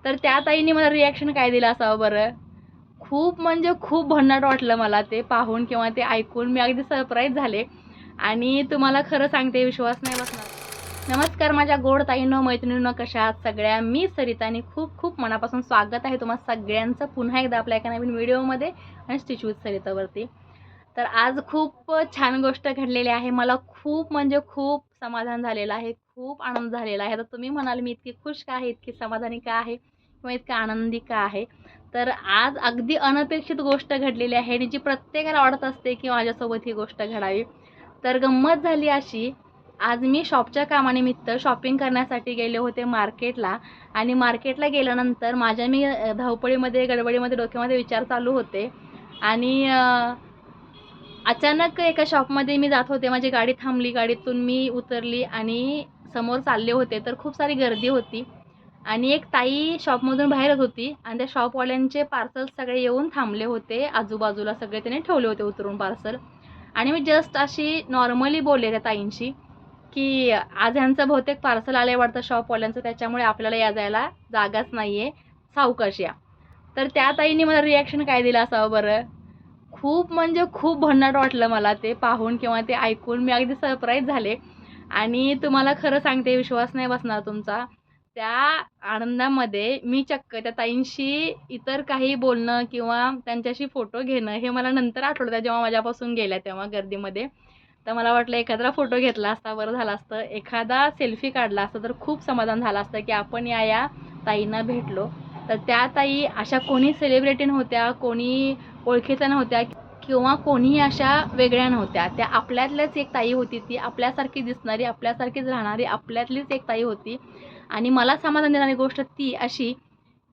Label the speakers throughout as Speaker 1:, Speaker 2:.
Speaker 1: तर त्या ताईंनी मला रिॲक्शन काय दिलं असावं बरं. खूप म्हणजे खूप भन्नाट वाटलं मला ते पाहून किंवा ते ऐकून. मी अगदी सरप्राईज झाले आणि तुम्हाला खरं सांगते, विश्वास नाही बसणार. नमस्कार माझ्या गोड ताईंनो, मैत्रिणींनो, कशा आहात सगळ्या. मी सरिता आणि खूप खूप मनापासून स्वागत आहे तुम्हा सगळ्यांचं पुन्हा एकदा आपल्या एका नवीन व्हिडिओमध्ये आणि स्टिच विथ सरितावरती. तर आज खूप छान गोष्ट घडलेली आहे. मला खूप म्हणजे खूप समाधान झालेलं आहे, खूप आनंद झालेला आहे. तर तुम्ही म्हणाल मी इतकी खुश का आहे, इतकी समाधानी का आहे किंवा इतका आनंदी का आहे. तर आज अगदी अनपेक्षित गोष्ट घडलेली आहे आणि जी प्रत्येकाला आवडत असते की माझ्यासोबत ही गोष्ट घडावी. तर गंमत झाली अशी, आज मी शॉपच्या कामानिमित्त शॉपिंग करण्यासाठी गेले होते मार्केटला आणि मार्केटला गेल्यानंतर माझ्या मी धावपळीमध्ये गडबडीमध्ये डोक्यामध्ये विचार चालू होते आणि अचानक एका शॉपमध्ये मी जात होते. माझी गाडी थांबली, गाडीतून मी उतरली आणि समोर चालले होते तर खूप सारी गर्दी होती आणि एक ताई शॉपमधून बाहेरच होती आणि त्या शॉपवाल्यांचे पार्सल सगळे येऊन थांबले होते. आजूबाजूला सगळे त्याने ठेवले होते उतरून पार्सल आणि मी जस्ट अशी नॉर्मली बोलले त्या ताईंशी की आज ह्यांचं बहुतेक पार्सल आलंय वाटतं शॉपवाल्यांचं, त्याच्यामुळे आपल्याला या जायला जागाच नाहीये, सावकाश या. तर त्या ताईंनी मला रिॲक्शन काय दिलं असावं बरं. खूप म्हणजे खूप भन्नाट वाटलं मला ते पाहून किंवा ते ऐकून. मी अगदी सरप्राईज झाले आणि तुम्हाला खरं सांगते, विश्वास नाही बसणार तुमचा. त्या आनंदामध्ये मी चक्क त्या ताईंशी इतर काही बोलणं किंवा त्यांच्याशी फोटो घेणं हे मला नंतर आठवलं, जेव्हा माझ्यापासून गेल्या तेव्हा गर्दीमध्ये. तर मला वाटलं एखादा फोटो घेतला असता बरं झालं असतं, एखादा सेल्फी काढला असता तर खूप समाधान झालं असतं की आपण या ताईंना भेटलो. तर त्या ताई अशा कोणी सेलिब्रिटी नव्हत्या, कोणी ओळखीच्या नव्हत्या किंवा कोणीही अशा वेगळ्या नव्हत्या. त्या आपल्यातल्याच एक ताई होती, ती आपल्यासारखी दिसणारी, आपल्यासारखीच राहणारी आपल्यातलीच एक ताई होती. आणि मला समाधान देणारी गोष्ट ती अशी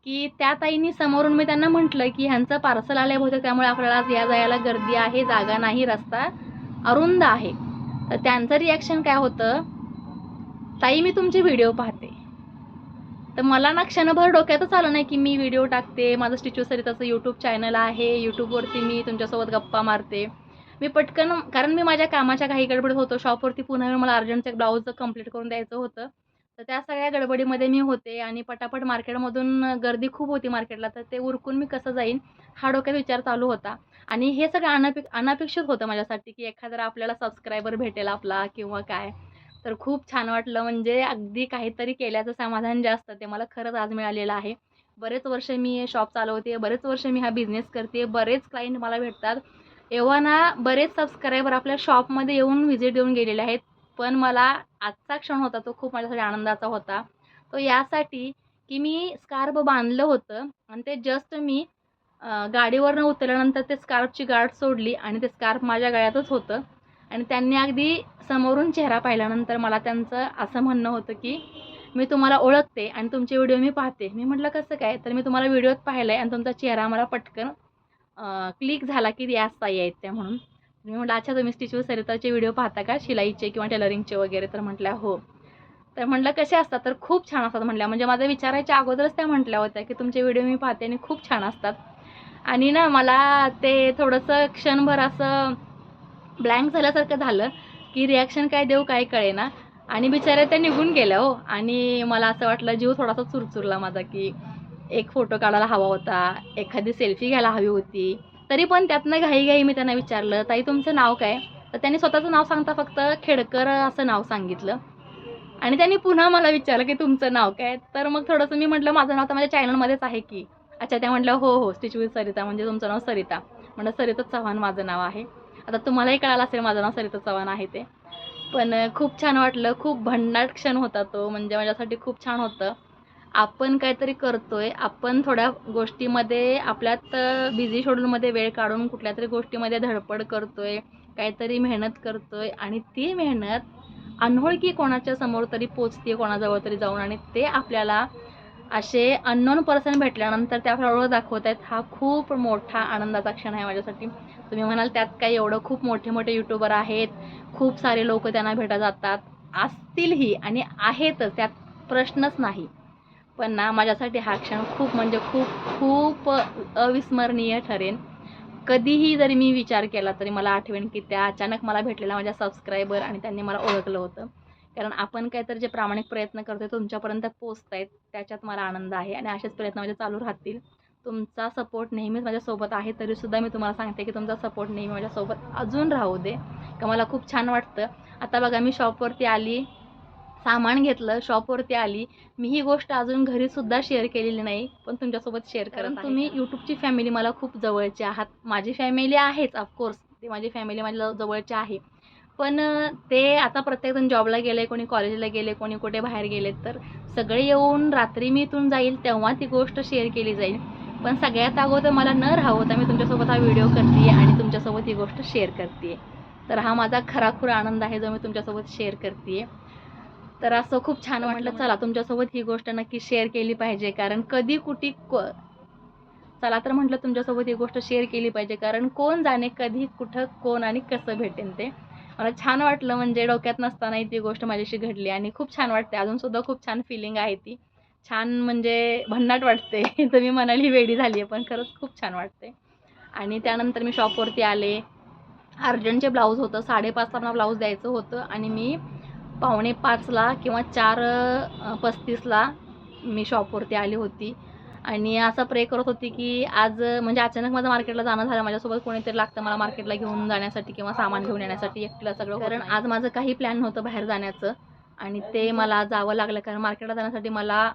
Speaker 1: की त्या ताईंनी समोरून, मी त्यांना म्हटलं की ह्यांचं पार्सल आलंय बहुतेक, त्यामुळे आपल्याला आज या जायला गर्दी आहे, जागा नाही, रस्ता अरुंद आहे. तर त्यांचं रिॲक्शन काय होतं, ताई मी तुमचे व्हिडिओ पाहते. तर मला ना क्षणभर डोक्यातच आलं नाही की मी व्हिडिओ टाकते, माझं स्टिच विथ सरिताचं यूट्यूब चॅनल आहे, यूट्यूबवरती मी तुमच्यासोबत गप्पा मारते. मी पटकन, कारण मी माझ्या कामाच्या काही गडबडीत होतो, शॉपवरती पुन्हा मला अर्जंटचं एक ब्लाऊज कंप्लीट करून द्यायचं होतं. तर त्या सगळ्या गडबडीमध्ये मी होते आणि पटापट मार्केटमधून, गर्दी खूप होती मार्केटला, तर ते उरकून मी कसं जाईन हा डोक्यात विचार चालू होता. आणि हे सगळं अनपेक्षित होतं माझ्यासाठी की एखादा आपल्याला सबस्क्रायबर भेटेल आपला किंवा काय. तर खूप छान वाटलं, म्हणजे अगदी काहीतरी केल्याचं समाधान जे असतं ते मला खरंच आज मिळालेलं आहे. बरेच वर्ष मी शॉप चालवते, बरेच वर्ष मी हा बिझनेस करते, बरेच क्लायंट मला भेटतात. एव्हा ना बरेच सबस्क्रायबर आपल्या शॉपमध्ये येऊन व्हिजिट देऊन गेलेले आहेत. पण मला आजचा क्षण होता तो खूप माझ्यासाठी आनंदाचा होता. तो यासाठी की मी स्कार्फ बांधलं होतं आणि ते जस्ट मी गाडीवरनं उतरल्यानंतर ते स्कार्फची गाठ सोडली आणि ते स्कार्फ माझ्या गळ्यातच होतं आणि त्यांनी अगदी समोरून चेहरा पाहिल्यानंतर मला त्यांचं असं म्हणणं होतं की मी तुम्हाला ओळखते आणि तुमचे व्हिडिओ मी पाहते. मी म्हटलं कसं काय, तर मी तुम्हाला व्हिडिओत पाहिलं आहे आणि तुमचा चेहरा मला पटकन क्लिक झाला की याच ताई आहेत त्या म्हणून. मी म्हटलं अच्छा, तुम्ही स्टिच विथ सरिताचे व्हिडिओ पाहता का, शिलाईचे किंवा टेलरिंगचे वगैरे. तर म्हटल्या हो. तर म्हटलं कसे असतात, तर खूप छान असतात म्हटल्या. म्हणजे माझं विचारायच्या अगोदरच त्या म्हटल्या होत्या की तुमचे व्हिडिओ मी पाहते आणि खूप छान असतात. आणि ना मला ते थोडंसं क्षणभर असं ब्लँक झाल्यासारखं झालं की रिॲक्शन काय देऊ काय कळेना आणि बिचाऱ्या त्या निघून गेल्या हो. आणि मला असं वाटलं, जीव थोडासा चुरचुरला माझा की एक फोटो काढायला हवा होता, एखादी सेल्फी घ्यायला हवी होती. तरी पण त्यातनं घाईघाई मी त्यांना विचारलं, ताई तुमचं नाव काय. तर त्यांनी स्वतःचं नाव सांगता फक्त खेडकर असं नाव सांगितलं आणि त्यांनी पुन्हा मला विचारलं की तुमचं नाव काय. तर मग थोडंसं मी म्हटलं माझं नाव तर माझ्या चॅनलमध्येच आहे की. अच्छा, त्या म्हटलं हो हो, स्टिच विथ सरिता, म्हणजे तुमचं नाव सरिता. म्हटलं सरिता चव्हाण माझं नाव आहे. आता तुम्हालाही कळालं असेल माझं नाव सरिता चव्हाण आहे ते. पण खूप छान वाटलं, खूप भन्नाट क्षण होता तो, म्हणजे माझ्यासाठी खूप छान होतं. आपण काहीतरी करतोय, आपण थोड्या गोष्टीमध्ये आपल्यात बिझी शेड्यूलमध्ये वेळ काढून कुठल्यातरी गोष्टीमध्ये धडपड करतोय, काहीतरी मेहनत करतोय आणि ती मेहनत अनोळखी कोणाच्या समोर तरी पोचते, कोणाजवळ तरी जाऊन, आणि ते आपल्याला असे अननोन पर्सन भेटल्यानंतर ते आपल्याला ओळख दाखवत आहेत. हा खूप मोठा आनंदाचा क्षण आहे माझ्यासाठी. तुम्ही म्हणाल त्यात काय एवढं, खूप मोठे मोठे यूट्यूबर आहेत, खूप सारे लोक त्यांना भेटायला जातात, असतीलही आणि आहेतच, त्यात प्रश्नच नाही. पण ना माझ्यासाठी हा क्षण खूप म्हणजे खूप खूप अविस्मरणीय ठरेन. कधीही जरी मी विचार केला तरी मला आठवेन की त्या अचानक मला भेटलेल्या माझ्या सबस्क्रायबर आणि त्यांनी मला ओळखलं होतं. कारण आपण काहीतरी जे प्रामाणिक प्रयत्न करतोय तुमच्यापर्यंत पोहोचतायत, त्याच्यात मला आनंद आहे आणि असेच प्रयत्न माझे चालू राहतील. तुमचा सपोर्ट नेहमीच माझ्यासोबत आहे, तरीसुद्धा मी तुम्हाला सांगते की तुमचा सपोर्ट नेहमी माझ्यासोबत अजून राहू दे, का मला खूप छान वाटतं. आता बघा मी शॉपवरती आली, सामान घेतलं, शॉपवरती आली. मी ही गोष्ट अजून घरीसुद्धा शेअर केलेली नाही, पण तुमच्यासोबत शेअर करत आहे. तुम्ही यूट्यूबची फॅमिली मला खूप जवळची आहात. माझी फॅमिली आहेच ऑफकोर्स, ती माझी फॅमिली माझ्या जवळची आहे. पण ते आता प्रत्येकजण जॉबला गेले, कोणी कॉलेजला गेले, कोणी कुठे बाहेर गेले, तर सगळे येऊन रात्री मी इथून जाईल तेव्हा ती गोष्ट शेअर केली जाईल. पण सगळ्यात अगोदर मला न राहवता मी तुमच्यासोबत हा व्हिडिओ करते आणि तुमच्यासोबत ही गोष्ट शेअर करते. तर हा माझा खराखुरा आनंद आहे जो मी तुमच्यासोबत शेअर करते. तर असं खूप छान वाटलं, चला तुमच्यासोबत ही गोष्ट नक्की शेअर केली पाहिजे, कारण कधी कुठे चला तर म्हटलं तुमच्यासोबत ही गोष्ट शेअर केली पाहिजे, कारण कोण जाणे कधी कुठं कोण आणि कसं भेटेन ते. मला छान वाटलं, म्हणजे डोक्यात नसतानाही ती गोष्ट माझ्याशी घडली आणि खूप छान वाटते. अजूनसुद्धा खूप छान फिलिंग आहे ती. छान म्हणजे भन्नाट वाटते. तर मी म्हणाली वेडी झाली आहे, पण खरंच खूप छान वाटते. आणि त्यानंतर मी शॉपवरती आले. अर्जंटचे ब्लाऊज होतं, 5:30ला मला ब्लाऊज द्यायचं होतं आणि मी 4:45ला किंवा 4:35ला मी शॉपवरती आली होती. आणि असं प्रे करत होती की आज म्हणजे अचानक माझं मार्केटला जाणं झालं. माझ्यासोबत कोणीतरी लागतं मला मार्केटला घेऊन जाण्यासाठी किंवा सामान घेऊन येण्यासाठी, एकटीला सगळं, कारण आज माझं काही प्लॅन नव्हतं बाहेर जाण्याचं आणि ते मला जावं लागलं, कारण मार्केटला जाण्यासाठी मला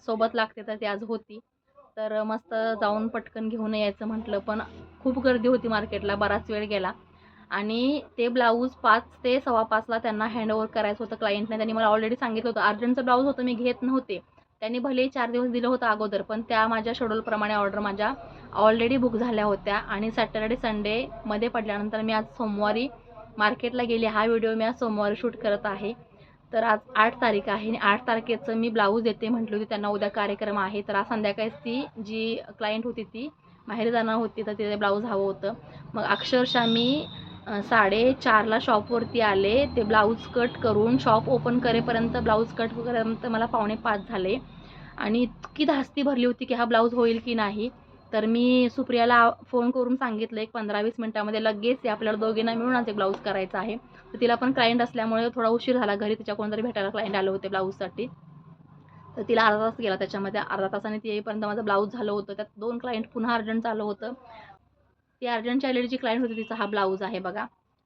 Speaker 1: सोबत लागते तर ती आज होती. तर मस्त जाऊन पटकन घेऊन यायचं म्हटलं, पण खूप गर्दी होती मार्केटला, बराच वेळ गेला. आणि ते ब्लाऊज 5 ते 5:15ला त्यांना हँडओव्हर करायचं होतं क्लायंटने. त्यांनी मला ऑलरेडी सांगितलं होतं, अर्जंटचं ब्लाऊज होतं, मी घेत नव्हते. त्यांनी भलेही 4 दिवस दिलं होतं अगोदर, पण त्या माझ्या शेड्यूलप्रमाणे ऑर्डर माझ्या ऑलरेडी बुक झाल्या होत्या आणि सॅटर्डे संडेमध्ये पडल्यानंतर मी आज सोमवारी मार्केटला गेले. हा व्हिडिओ मी आज सोमवारी शूट करत आहे. तर आज 8 तारीख आहे आणि 8 तारखेचं मी ब्लाऊज देते म्हटली होती त्यांना, उद्या कार्यक्रम आहे. तर आज संध्याकाळीच ती जी क्लायंट होती ती माहेरी जाणार होती, तर तिथे ब्लाऊज हवं होतं. मग अक्षरशः मी 4:30ला शॉपवरती आले. ते ब्लाऊज कट करून शॉप ओपन करेपर्यंत, ब्लाऊज कट करेपर्यंत मला 4:45 झाले आणि इतकी धास्ती भरली होती की हा ब्लाऊज होईल की नाही. तर मी सुप्रियाला फोन करून सांगितलं, एक 15-20 मिनिटामध्ये लगेच आपल्याला दोघींना मिळून आज एक ब्लाऊज करायचा आहे. तर तिला पण क्लायंट असल्यामुळे थोडा उशीर झाला, घरी तिच्या कोणतरी भेटायला क्लायंट आले होते ब्लाऊजसाठी. तर तिला अर्धा तास गेला त्याच्यामध्ये. अर्धा तासाने ती येईपर्यंत माझं ब्लाऊज झालं होतं. त्यात 2 क्लायंट पुन्हा अर्जंट आलं होतं. ती अर्जंटची आलेली जी क्लायंट होती तिचा हा ब्लाऊज आहे बघा.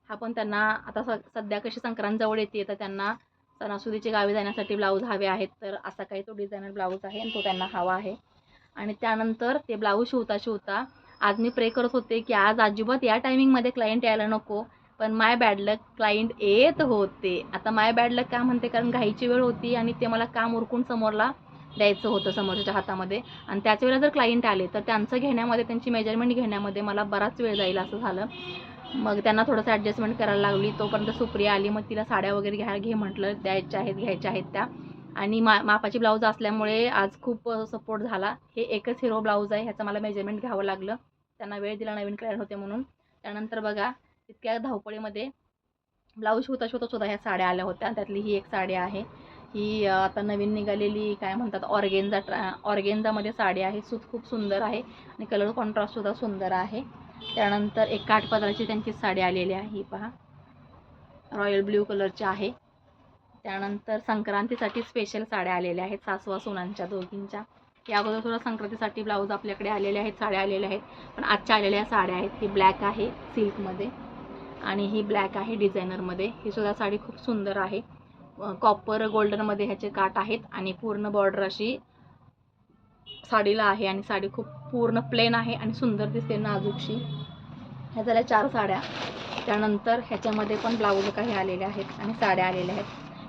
Speaker 1: हा पण त्यांना आता सध्या कशी संक्रांत जवळ येते, तर त्यांना सणासुदीचे गावी जाण्यासाठी ब्लाऊज हवे आहेत. तर असा काही तो डिझायनर ब्लाऊज आहे आणि तो त्यांना हवा आहे. आणि त्यानंतर ते ब्लाऊज शिवता आज मी प्रे करत होते की आज अजिबात या टायमिंगमध्ये क्लायंट यायला नको, पण माय बॅड लक क्लायंट येत होते. आता माय बॅड लक का म्हणते, कारण घाईची वेळ होती आणि ते मला काम उरकून समोरला द्यायचं होतं समोरच्या हातामध्ये, आणि त्याच वेळेला जर क्लायंट आले तर त्यांचं घेण्यामध्ये, त्यांची मेजरमेंट घेण्यामध्ये मला बराच वेळ जाईल असं झालं. मग त्यांना थोडंसं ॲडजस्टमेंट करायला लागली. तोपर्यंत सुप्रिया आली. मग तिला साड्या वगैरे घे म्हटलं, द्यायच्या आहेत, घ्यायच्या आहेत त्या. आणि मापाची ब्लाऊज असल्यामुळे आज खूप सपोर्ट झाला. हे एकच हिरो ब्लाऊज आहे, ह्याचं मला मेजरमेंट घ्यावं लागलं. त्यांना वेळ दिला, नवीन क्लायंट होते म्हणून. त्यानंतर बघा इतक्या धावपळीमध्ये ब्लाऊज शिवता सुद्धा ह्या साड्या आल्या होत्या. त्यातली ही एक साडी आहे. ही आता नवीन निघालेली काय म्हणतात ऑर्गेन्झामध्ये साडी आहे. सूत खूप सुंदर आहे आणि कलर कॉन्ट्रास्टसुद्धा सुंदर आहे. त्यानंतर एक काठपदराची त्यांची साडी आलेली आहे, ही पहा, रॉयल ब्ल्यू कलरची आहे. त्यानंतर संक्रांतीसाठी स्पेशल साड्या आलेल्या आहेत, सासवा सुनांच्या दोघींच्या. या अगोदर सुद्धा संक्रांतीसाठी ब्लाऊज आपल्याकडे आलेले आहेत, साड्या आलेल्या आहेत. पण आजच्या आलेल्या साड्या आहेत, ही ब्लॅक आहे सिल्कमध्ये आणि ही ब्लॅक आहे डिझायनरमध्ये. ही सुद्धा साडी खूप सुंदर आहे. कॉपर गोल्डनमध्ये ह्याचे काठ आहेत आणि पूर्ण बॉर्डर अशी साडीला आहे आणि साडी खूप पूर्ण प्लेन आहे आणि सुंदर दिसते, नाजूकशी. ह्या झाल्या 4 साड्या. त्यानंतर ह्याच्यामध्ये पण ब्लाऊज काही आलेले आहेत आणि साड्या आलेल्या आहेत.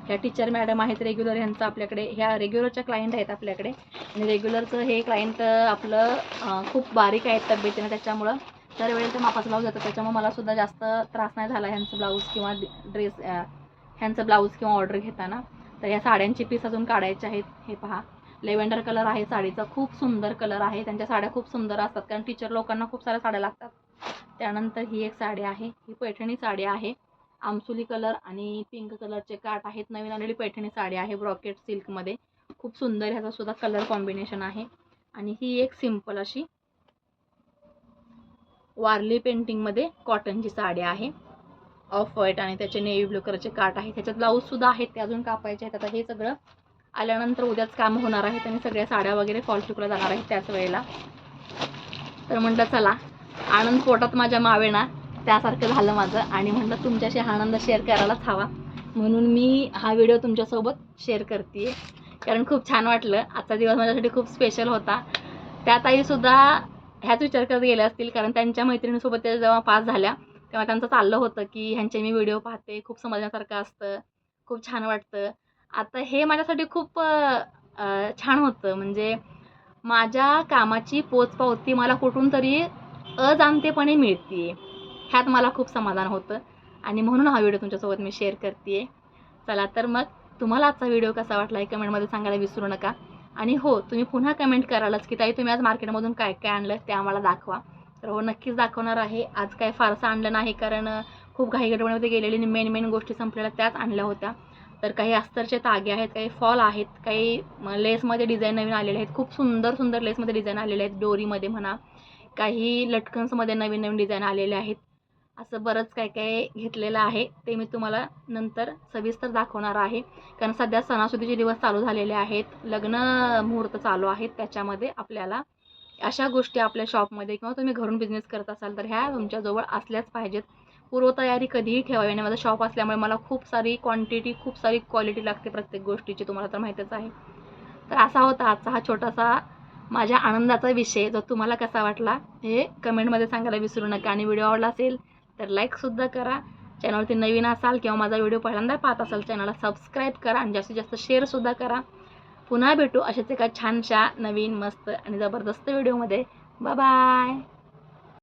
Speaker 1: ह्या टीचर मॅडम आहेत रेग्युलर, ह्यांचं आपल्याकडे, ह्या रेग्युलरच्या क्लायंट आहेत आपल्याकडे. आणि रेग्युलरचं हे क्लायंट आपलं खूप बारीक आहेत तब्येतीनं, त्याच्यामुळं दरवेळी ते मापाचं ब्लाऊज येतं. त्याच्यामुळे मलासुद्धा जास्त त्रास नाही झाला ह्यांचं ब्लाऊज किंवा ह्यांचं ब्लाऊज किंवा ऑर्डर घेताना. तर ह्या साड्यांची पीस अजून काढायचे आहेत. हे पहा, लेव्हेंडर कलर आहे साडीचा, खूप सुंदर कलर आहे. त्यांच्या साड्या खूप सुंदर असतात, कारण टीचर लोकांना खूप साऱ्या साड्या लागतात. त्यानंतर ही एक साडी आहे, ही पैठणी साडी आहे. आमसुली कलर आणि पिंक कलरचे काठ आहेत. नवीन आलेली पैठणी साडी आहे ब्रॉकेट सिल्कमध्ये, खूप सुंदर ह्याचा सुद्धा कलर कॉम्बिनेशन आहे. आणि ही एक सिंपल अशी वारली पेंटिंगमध्ये कॉटनची साडी आहे. ऑफ व्हाईट आणि त्याचे नेव्ही ब्लू कलरचे काट आहेत. ह्याच्यात ब्लाऊजसुद्धा आहेत ते अजून कापायचे आहेत. आता हे सगळं आल्यानंतर उद्याच काम होणार आहेत आणि सगळ्या साड्या वगैरे फॉल पिकोला जाणार आहेत त्याच वेळेला. तर म्हटलं चला आनंद पोटात माझ्या मावेना त्यासारखं झालं माझं आणि म्हटलं तुमच्याशी हा आनंद शेअर करायलाच हवा म्हणून मी हा व्हिडिओ तुमच्यासोबत शेअर करते कारण खूप छान वाटलं. आजचा दिवस माझ्यासाठी खूप स्पेशल होता. त्या ताईसुद्धा ह्याच विचार करत गेल्या असतील कारण त्यांच्या मैत्रिणीसोबत त्या जेव्हा पास झाल्या तेव्हा त्यांचं चाललं होतं की ह्यांचे मी व्हिडिओ पाहते, खूप समजण्यासारखं असतं, खूप छान वाटतं. आता हे माझ्यासाठी खूप छान होतं. म्हणजे माझ्या कामाची पोचपावती मला कुठून तरी अजाणतेपणे मिळते, ह्यात मला खूप समाधान होतं आणि म्हणून हा व्हिडिओ तुमच्यासोबत मी शेअर करते. चला तर मग तुम्हाला आजचा व्हिडिओ कसा वाटला हे कमेंटमध्ये सांगायला विसरू नका. आणि हो तुम्ही पुन्हा कमेंट करालच की ताई तुम्ही आज मार्केटमधून काय काय आणलं ते आम्हाला दाखवा. तर हो नक्कीच दाखवणार आहे. आज काय फारसं आणलं नाही कारण खूप घाईगडबडीमध्ये गेलेली आणि मेन गोष्टी संपलेल्या त्याच आणल्या होत्या. तर काही अस्तरचे तागे आहेत, काही फॉल आहेत, काही लेसमध्ये डिझाईन नवीन आलेले आहेत. खूप सुंदर सुंदर लेसमध्ये डिझाईन आलेले आहेत, डोरीमध्ये म्हणा, काही लटकन्समध्ये नवीन नवीन डिझाईन आलेले आहेत. असं बरंच काय काय घेतलेलं आहे ते मी तुम्हाला नंतर सविस्तर दाखवणार आहे. कारण सध्या सणासुदीचे दिवस चालू झालेले आहेत, लग्न मुहूर्त चालू आहेत. त्याच्यामध्ये आपल्याला अशा गोष्टी आपल्या शॉपमध्ये किंवा तुम्ही घरून बिझनेस करत असाल तर ह्या तुमच्याजवळ असल्याच पाहिजेत. पूर्वतयारी कधीही ठेवावी. आणि माझं शॉप असल्यामुळे मला खूप सारी क्वांटिटी, खूप सारी क्वालिटी लागते प्रत्येक गोष्टीची, तुम्हाला तर माहीतच आहे. तर असा होता आजचा हा छोटासा माझ्या आनंदाचा विषय, जो तुम्हाला कसा वाटला हे कमेंटमध्ये सांगायला विसरू नका. आणि व्हिडिओ आवडला असेल तर लाईकसुद्धा करा. चॅनलवरती नवीन असाल किंवा माझा व्हिडिओ पहिल्यांदा पाहत असाल चॅनलला सबस्क्राईब करा आणि जास्तीत जास्त शेअरसुद्धा करा. पुन्हा भेटू अशाच एका छानशा नवीन मस्त आणि जबरदस्त व्हिडिओमध्ये. Bye bye.